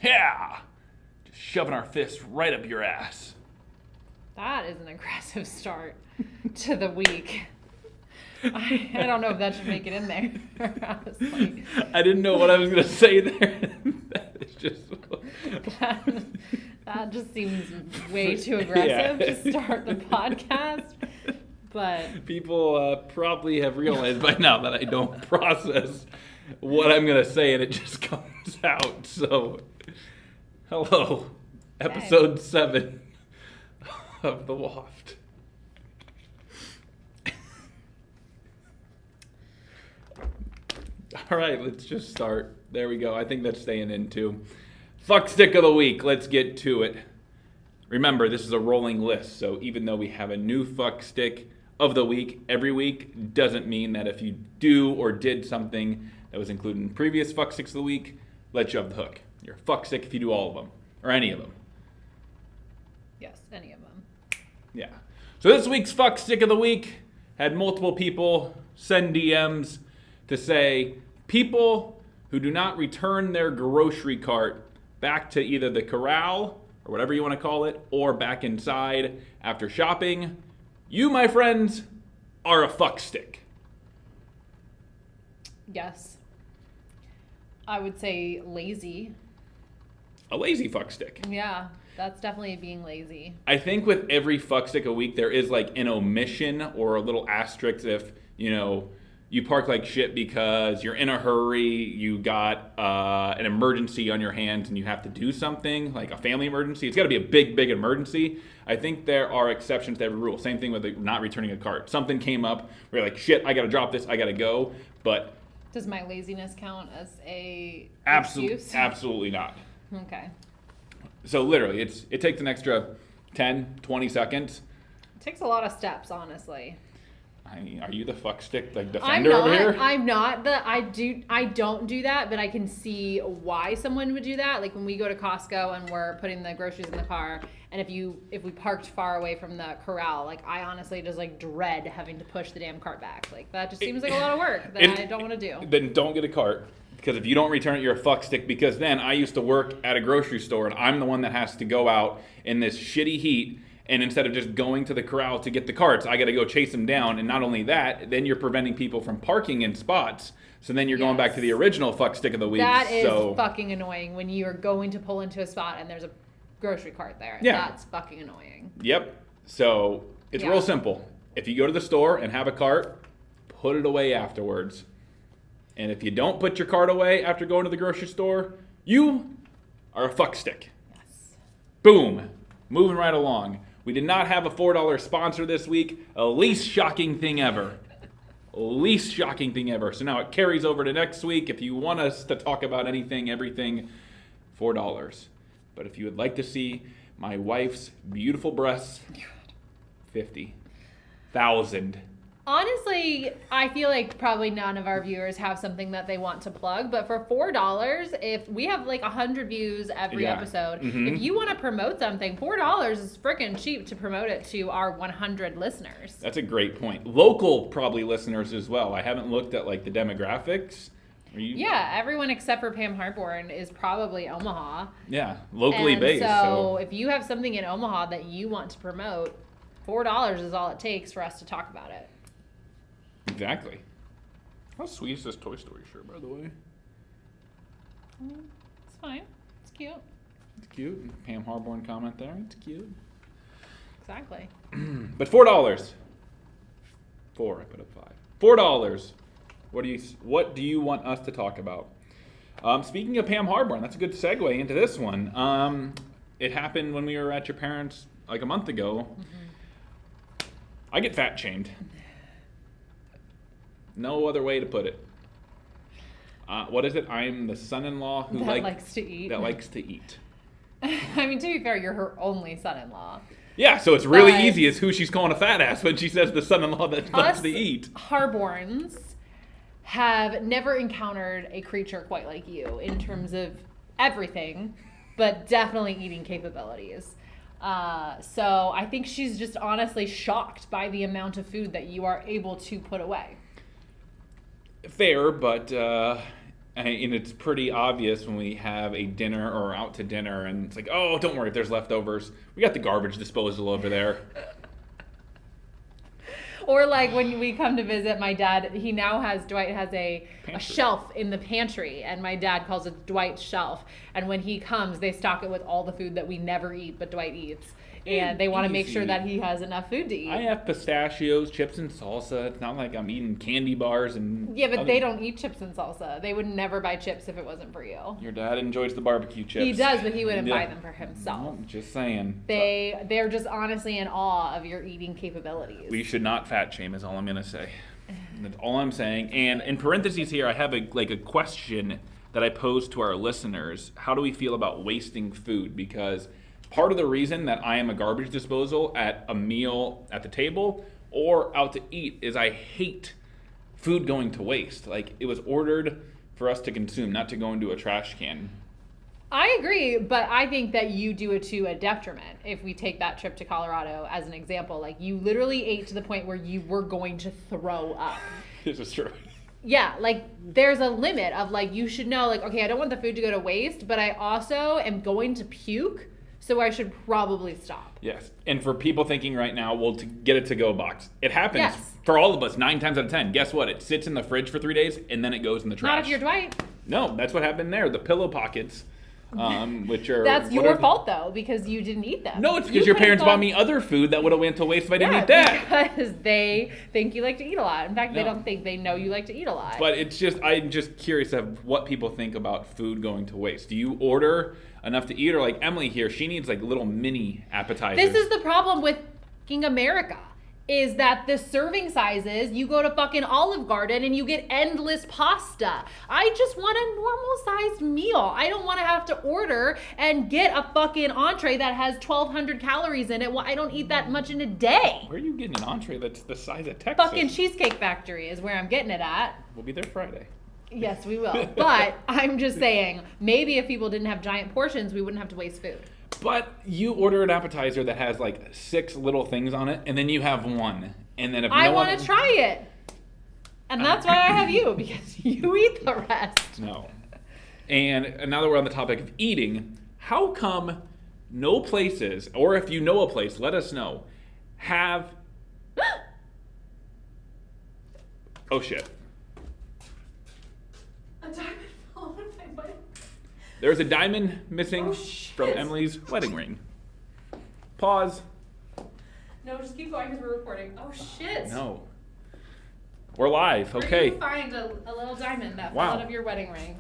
Yeah! Just shoving our fists right up your ass. That is an aggressive start to the week. I don't know if that should make it in there, honestly. I didn't know what I was going to say there. That is just... that just seems way too aggressive to start the podcast. But people probably have realized by now that I don't process what I'm going to say and it just comes out. So, hello. Episode 7 of the Waft. All right, let's just start. There we go. I think that's staying in too. Fuck stick of the week. Let's get to it. Remember, this is a rolling list, so even though we have a new fuck stick of the week every week, doesn't mean that if you do or did something that was included in previous fuck sticks of the week, let you off the hook. You're a fuck stick if you do all of them, or any of them. yes, any of them. Yeah. So this week's fuck stick of the week had multiple people send DMs to say people who do not return their grocery cart back to either the corral or whatever you want to call it, or back inside after shopping. You, my friends, are a fuck stick. Yes. I would say lazy. A lazy fuck stick. Yeah, that's definitely being lazy. I think with every fuck stick a week, there is like an omission or a little asterisk if, you know, you park like shit because you're in a hurry, you got an emergency on your hands and you have to do something, like a family emergency. It's got to be a big, big emergency. I think there are exceptions to every rule. Same thing with not returning a cart. Something came up where you're like, shit, I got to drop this, I got to go. But does my laziness count as a excuse? Absolutely not. Okay. So literally, it takes an extra 10, 20 seconds. It takes a lot of steps, honestly. I mean, are you the fuck stick like defender over here? I'm not. I don't do that, but I can see why someone would do that. Like when we go to Costco and we're putting the groceries in the car, and if we parked far away from the corral, like I honestly just like dread having to push the damn cart back. Like that just seems like a lot of work that I don't want to do. Then don't get a cart. Because if you don't return it, you're a fuck stick. Because then I used to work at a grocery store, and I'm the one that has to go out in this shitty heat. And instead of just going to the corral to get the carts, I got to go chase them down. And not only that, then you're preventing people from parking in spots. So then you're going back to the original fuck stick of the week. That is fucking annoying when you are going to pull into a spot and there's a grocery cart there. Yeah. That's fucking annoying. Yep. So it's real simple. If you go to the store and have a cart, put it away afterwards. And if you don't put your cart away after going to the grocery store, you are a fuck stick. Yes. Boom. Moving right along. We did not have a $4 sponsor this week. Least shocking thing ever. Least shocking thing ever. So now it carries over to next week. If you want us to talk about anything, everything, $4. But if you would like to see my wife's beautiful breasts, $50,000. Honestly, I feel like probably none of our viewers have something that they want to plug, but for $4, if we have like 100 views every episode, if you want to promote something, $4 is freaking cheap to promote it to our 100 listeners. That's a great point. Local probably listeners as well. I haven't looked at like the demographics. Yeah, everyone except for Pam Harborn is probably Omaha. Yeah, locally based. So if you have something in Omaha that you want to promote, $4 is all it takes for us to talk about it. Exactly. How sweet is this Toy Story shirt, by the way? It's fine. It's cute. It's cute. Pam Harborn comment there. It's cute. Exactly. But $4. I put up 5. $4. What do you want us to talk about? Speaking of Pam Harborn, that's a good segue into this one. It happened when we were at your parents' like a month ago. Mm-hmm. I get fat shamed. No other way to put it. What is it? I'm the son-in-law who likes to eat. That likes to eat. I mean, to be fair, you're her only son-in-law. Yeah, so it's really easy as who she's calling a fat ass when she says the son-in-law that loves to eat. Harborns have never encountered a creature quite like you in terms of everything, but definitely eating capabilities. So I think she's just honestly shocked by the amount of food that you are able to put away. Fair, but And it's pretty obvious when we have a dinner or out to dinner, and it's like, oh, don't worry if there's leftovers. We got the garbage disposal over there. Or like when we come to visit my dad, Dwight has a shelf in the pantry, and my dad calls it Dwight's shelf. And when he comes, they stock it with all the food that we never eat, but Dwight eats. And they want to make sure that he has enough food to eat. I have pistachios, chips, and salsa. It's not like I'm eating candy bars and... Yeah, but they don't eat chips and salsa. They would never buy chips if it wasn't for you. Your dad enjoys the barbecue chips. He does, but he wouldn't buy them for himself. No, just saying. They're just honestly in awe of your eating capabilities. We should not fat shame is all I'm going to say. That's all I'm saying. And in parentheses here, I have a question that I posed to our listeners. How do we feel about wasting food? Because... part of the reason that I am a garbage disposal at a meal at the table or out to eat is I hate food going to waste. Like, it was ordered for us to consume, not to go into a trash can. I agree, but I think that you do it to a detriment. If we take that trip to Colorado as an example, like you literally ate to the point where you were going to throw up. This is true. Yeah, like there's a limit of like, you should know like, okay, I don't want the food to go to waste, but I also am going to puke. So I should probably stop. Yes. And for people thinking right now, well, to get a to-go box. It happens Yes. for all of us 9 times out of 10. Guess what? It sits in the fridge for 3 days and then it goes in the trash. Not if you're Dwight. No, that's what happened there. The pillow pockets, which are... That's your fault, though, because you didn't eat them. No, it's because your parents bought me other food that would have went to waste if I didn't eat that. Because they think you like to eat a lot. In fact, they No. don't think, they know you like to eat a lot. But it's just, I'm just curious of what people think about food going to waste. Do you order enough to eat? Or like Emily here, she needs like little mini appetizers. This is the problem with fucking America, is that the serving sizes, you go to fucking Olive Garden and you get endless pasta. I just want a normal sized meal. I don't want to have to order and get a fucking entree that has 1,200 calories in it. Well, I don't eat that much in a day. Where are you getting an entree that's the size of Texas? Fucking Cheesecake Factory is where I'm getting it at. We'll be there Friday. Yes, we will. But I'm just saying, maybe if people didn't have giant portions, we wouldn't have to waste food. But you order an appetizer that has like 6 little things on it, and then you have one. And then if I want to try it. And that's why I have you, because you eat the rest. No. And now that we're on the topic of eating, how come no places, or if you know a place, let us know, have... Oh, shit. A diamond fell on my wedding. There's a diamond missing Oh, shit. from Emily's wedding ring. Pause. No, just keep going because we're recording. Oh, shit. No. We're live. Where Okay. did you find a little diamond that Wow. fell out of your wedding ring?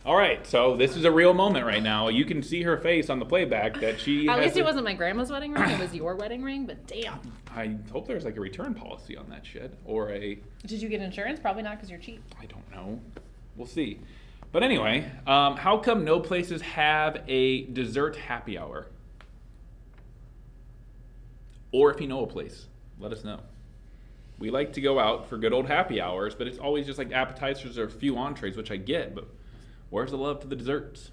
All right. So this is a real moment right now. You can see her face on the playback that she At has least a- it wasn't my grandma's wedding ring. It was your wedding ring, but damn. I hope there's like a return policy on that shit. Or a... Did you get insurance? Probably not because you're cheap. I don't know. We'll see. But anyway, how come no places have a dessert happy hour? Or if you know a place, let us know. We like to go out for good old happy hours, but it's always just like appetizers or a few entrees, which I get, but where's the love to the desserts?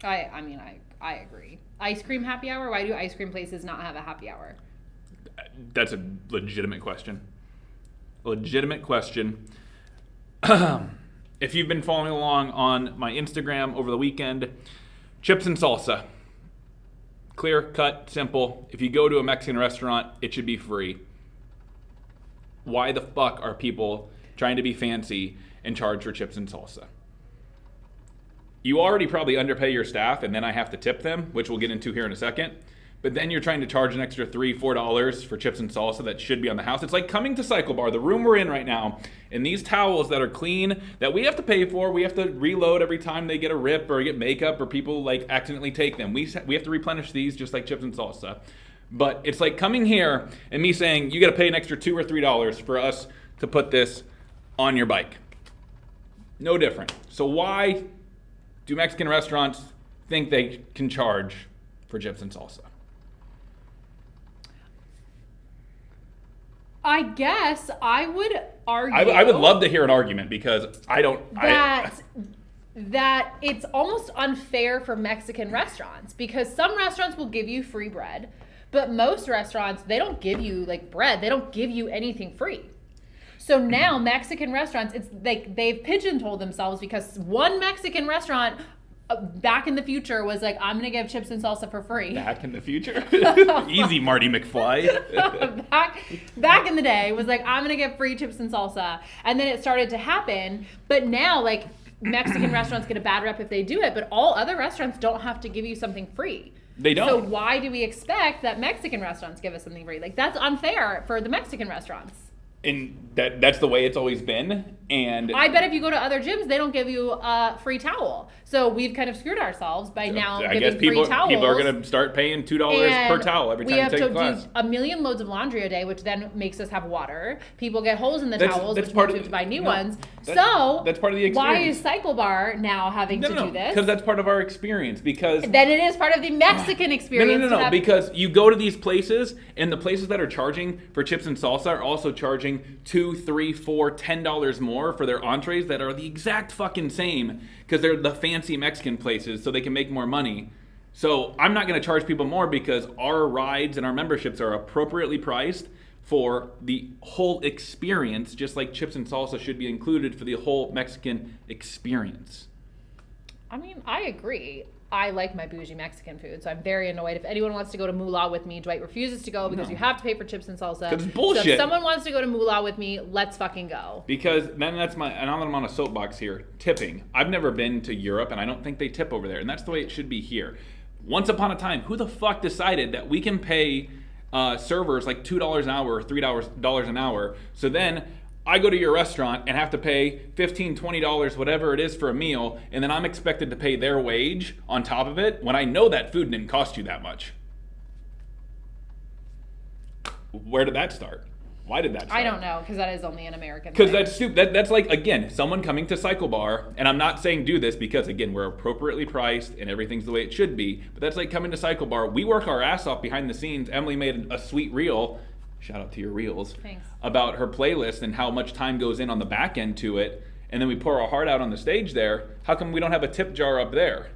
I mean, I agree. Ice cream happy hour? Why do ice cream places not have a happy hour? That's a legitimate question. Legitimate question. If you've been following along on my Instagram over the weekend, chips and salsa. Clear, cut, simple. If you go to a Mexican restaurant, it should be free. Why the fuck are people trying to be fancy and charge for chips and salsa? You already probably underpay your staff, and then I have to tip them, which we'll get into here in a second. But then you're trying to charge an extra $3, $4 for chips and salsa that should be on the house. It's like coming to Cycle Bar, the room we're in right now, and these towels that are clean, that we have to pay for, we have to reload every time they get a rip or get makeup or people like accidentally take them. We have to replenish these just like chips and salsa. But it's like coming here and me saying, you got to pay an extra $2 or $3 for us to put this on your bike. No different. So why do Mexican restaurants think they can charge for chips and salsa? I guess I would argue I would love to hear an argument because I don't... that it's almost unfair for Mexican restaurants because some restaurants will give you free bread, but most restaurants, they don't give you like bread. They don't give you anything free. So now Mexican restaurants, it's like they've pigeonholed themselves because one Mexican restaurant back in the future was like, I'm gonna give chips and salsa for free. Back in the future? Easy, Marty McFly. back in the day was like, I'm gonna give free chips and salsa. And then it started to happen. But now, like, Mexican restaurants get a bad rep if they do it, but all other restaurants don't have to give you something free. They don't. So why do we expect that Mexican restaurants give us something free? Like, that's unfair for the Mexican restaurants. And that's the way it's always been. And I bet if you go to other gyms, they don't give you a free towel. So we've kind of screwed ourselves by now giving free towels. People are going to start paying $2 per towel every time you take a class. We have to do a million loads of laundry a day, which then makes us have water. People get holes in the towels, which means we have to buy new ones. That's part of the experience. Why is Cycle Bar now having to do this? Because that's part of our experience. Because then it is part of the Mexican experience. No. Because you go to these places, and the places that are charging for chips and salsa are also charging $2, $3, $4, $10 more for their entrees that are the exact fucking same because they're the fancy Mexican places so they can make more money. So I'm not going to charge people more because our rides and our memberships are appropriately priced for the whole experience, just like chips and salsa should be included for the whole Mexican experience. I mean, I agree. I like my bougie Mexican food, so I'm very annoyed. If anyone wants to go to Moolah with me, Dwight refuses to go because you have to pay for chips and salsa. Because it's bullshit. So if someone wants to go to Moolah with me, let's fucking go. Because then and now that I'm on a soapbox here, tipping. I've never been to Europe, and I don't think they tip over there, and that's the way it should be here. Once upon a time, who the fuck decided that we can pay servers like $2 an hour or $3 an hour? So then I go to your restaurant and have to pay $15, $20, whatever it is for a meal, and then I'm expected to pay their wage on top of it when I know that food didn't cost you that much. Where did that start? Why did that start? I don't know, because that is only an American thing. Because that's stupid. That's like, again, someone coming to Cycle Bar, and I'm not saying do this because, again, we're appropriately priced and everything's the way it should be, but that's like coming to Cycle Bar. We work our ass off behind the scenes. Emily made a sweet reel. Shout out to your reels. Thanks. About her playlist and how much time goes in on the back end to it, and then we pour our heart out on the stage there. How come we don't have a tip jar up there?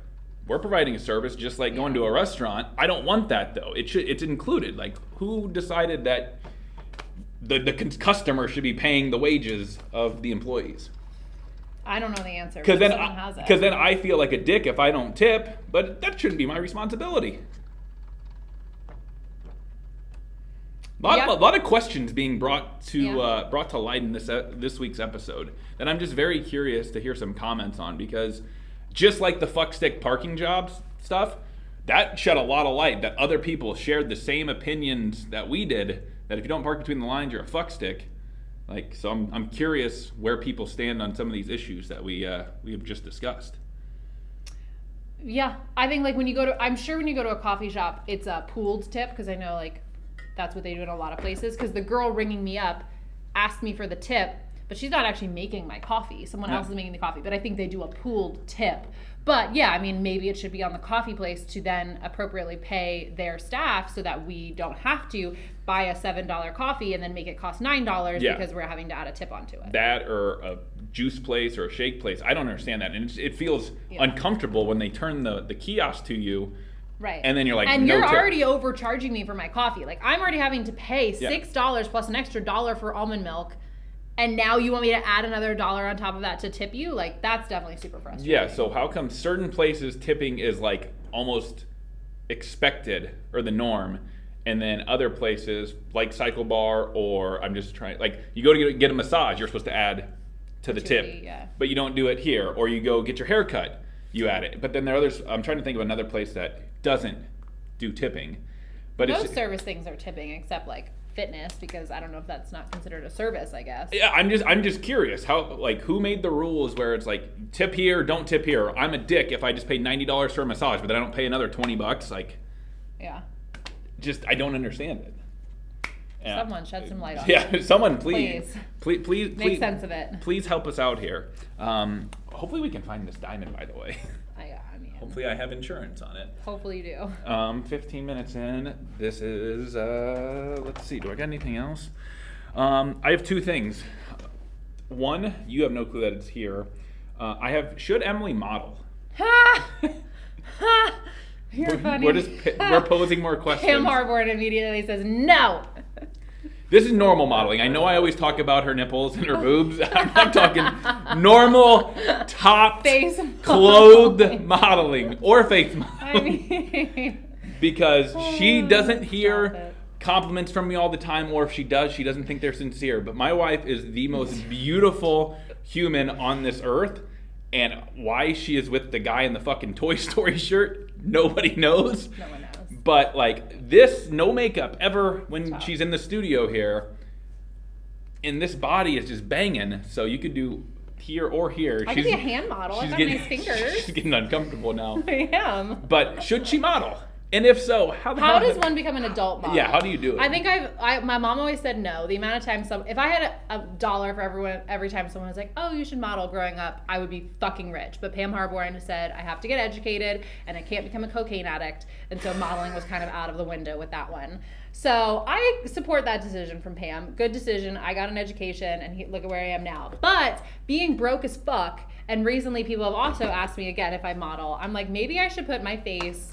We're providing a service just like going to a restaurant. I don't want that though. It's included. Like, who decided that the customer should be paying the wages of the employees? I don't know the answer. Because then I feel like a dick if I don't tip, but that shouldn't be my responsibility. A lot of questions being brought to light in this week's episode that I'm just very curious to hear some comments on, because just like the fuck stick parking jobs stuff, that shed a lot of light that other people shared the same opinions that we did, that if you don't park between the lines, you're a fuck stick. Like, so I'm curious where people stand on some of these issues that we have just discussed. Yeah, I think like when you go to a coffee shop, it's a pooled tip, because I know like that's what they do in a lot of places, because the girl ringing me up asked me for the tip, but she's not actually making my coffee. Someone else is making the coffee, but I think they do a pooled tip. But yeah, I mean, maybe it should be on the coffee place to then appropriately pay their staff so that we don't have to buy a $7 coffee and then make it cost $9 because we're having to add a tip onto it. That, or a juice place or a shake place. I don't understand that. And it feels uncomfortable when they turn the kiosk to you. Right. And then you're like, and no you're tip. Already overcharging me for my coffee. Like, I'm already having to pay $6 plus an extra $1 for almond milk. And now you want me to add another $1 on top of that to tip you? Like, that's definitely super frustrating. Yeah, so how come certain places tipping is like almost expected or the norm, and then other places like Cycle Bar, or I'm just trying, like, you go to get a massage, you're supposed to add to the tip, but you don't do it here. Or you go get your hair cut, you add it. But then there are others, I'm trying to think of another place that doesn't do tipping. But most service things are tipping except like fitness, because I don't know if that's not considered a service, I guess. Yeah, I'm just curious how, like, who made the rules where it's like tip here, don't tip here. I'm a dick if I just pay $90 for a massage, but then I don't pay another $20. Like, just I don't understand it. Yeah. Someone shed some light on it. Yeah, someone please make sense of it. Please help us out here. Hopefully we can find this diamond, by the way. Hopefully I have insurance on it. Hopefully you do. 15 minutes in. This is, let's see, do I got anything else? I have two things. One, you have no clue that it's here. Should Emily model? You're funny. We're posing more questions. Kim Harborn immediately says no. This is normal modeling. I know I always talk about her nipples and her boobs. I'm talking normal, top, clothed modeling or face modeling. Because she doesn't hear compliments from me all the time, or if she does, she doesn't think they're sincere. But my wife is the most beautiful human on this earth, and why she is with the guy in the fucking Toy Story shirt, nobody knows. No one knows. But like this, no makeup ever when she's in the studio here, and this body is just banging. So you could do here or here. I could be a hand model. I've got nice fingers. She's getting uncomfortable now. I am. But should she model? And if so, how does one become an adult model? Yeah, how do you do it? I think my mom always said no. The amount of times if I had a dollar for every time someone was like, oh, you should model growing up, I would be fucking rich. But Pam Harborn said I have to get educated and I can't become a cocaine addict. And so modeling was kind of out of the window with that one. So I support that decision from Pam. Good decision. I got an education and look at where I am now. But being broke as fuck, and recently people have also asked me again if I model, I'm like, maybe I should put my face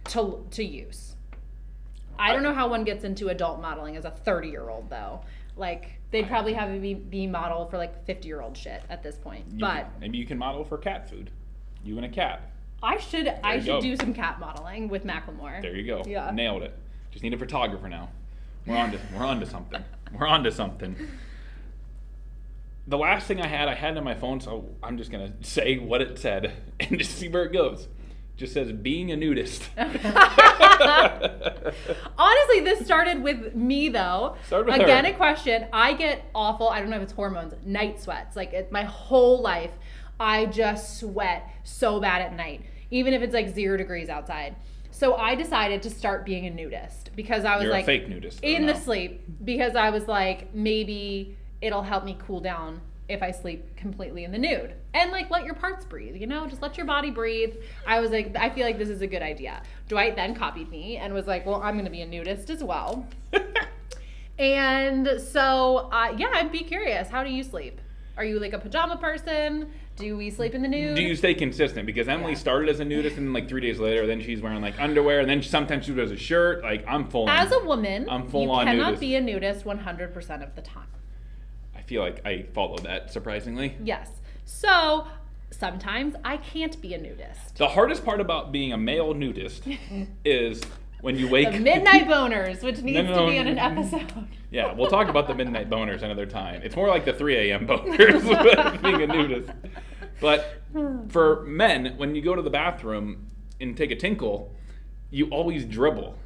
to use. I don't know how one gets into adult modeling as a 30-year-old though. Like they'd probably have me be model for like 50-year-old shit at this point. Maybe you can model for cat food. You and a cat. I should do some cat modeling with Macklemore. There you go. Yeah. Nailed it. Just need a photographer now. We're on to something. We're on to something. The last thing I had on my phone, so I'm just gonna say what it said and just see where it goes. Just says being a nudist. Honestly, this started with me though. Again, a question. I get awful, I don't know if it's hormones, night sweats. Like my whole life, I just sweat so bad at night, even if it's like 0 degrees outside. So I decided to start being a nudist because I was You're a fake nudist. In the sleep, because I was like, maybe it'll help me cool down if I sleep completely in the nude. And like let your parts breathe, just let your body breathe. I was like, I feel like this is a good idea. Dwight then copied me and was like, well, I'm gonna be a nudist as well. And so I'd be curious, how do you sleep? Are you like a pajama person? Do we sleep in the nude? Do you stay consistent? Because Emily started as a nudist and then like 3 days later, then she's wearing like underwear, and then sometimes she wears a shirt. Like I'm full on. As a woman, I'm full you on cannot nudist. be a nudist 100% of the time. I feel like I follow that, surprisingly. Yes. So sometimes I can't be a nudist. The hardest part about being a male nudist is when you wake... The midnight boners, which needs to be in an episode. Yeah, we'll talk about the midnight boners another time. It's more like the 3 a.m. boners being a nudist. But for men, when you go to the bathroom and take a tinkle, you always dribble.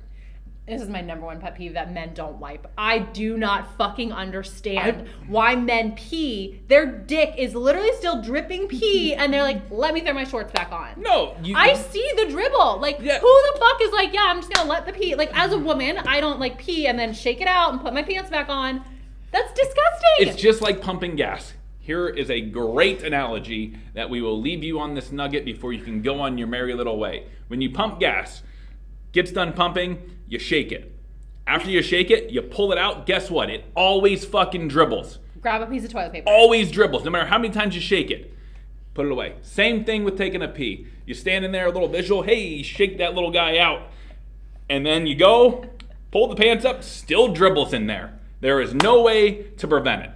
This is my number one pet peeve, that men don't wipe. I do not fucking understand why men pee. Their dick is literally still dripping pee, and they're like, let me throw my shorts back on. No. I see the dribble. Like, Yeah. Who the fuck is like, yeah, I'm just gonna let the pee. Like, as a woman, I don't like pee and then shake it out and put my pants back on. That's disgusting. It's just like pumping gas. Here is a great analogy that we will leave you on this nugget before you can go on your merry little way. When you pump gas, gets done pumping, you shake it. After you shake it, you pull it out. Guess what? It always fucking dribbles. Grab a piece of toilet paper. Always dribbles, no matter how many times you shake it. Put it away. Same thing with taking a pee. You stand in there, a little visual, hey, shake that little guy out. And then you go, pull the pants up, still dribbles in there. There is no way to prevent it.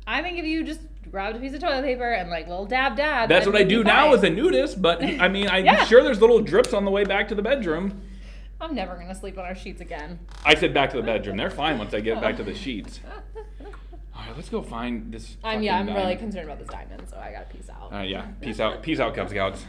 I think if you just grabbed a piece of toilet paper and like little dab. That's what I do now as a nudist, but I mean, I'm sure there's little drips on the way back to the bedroom. I'm never going to sleep on our sheets again. I said back to the bedroom. They're fine once I get back to the sheets. All right, let's go find this. I'm really concerned about this diamond, so I got to peace out. Yeah, peace out. Peace out, Cub Scouts.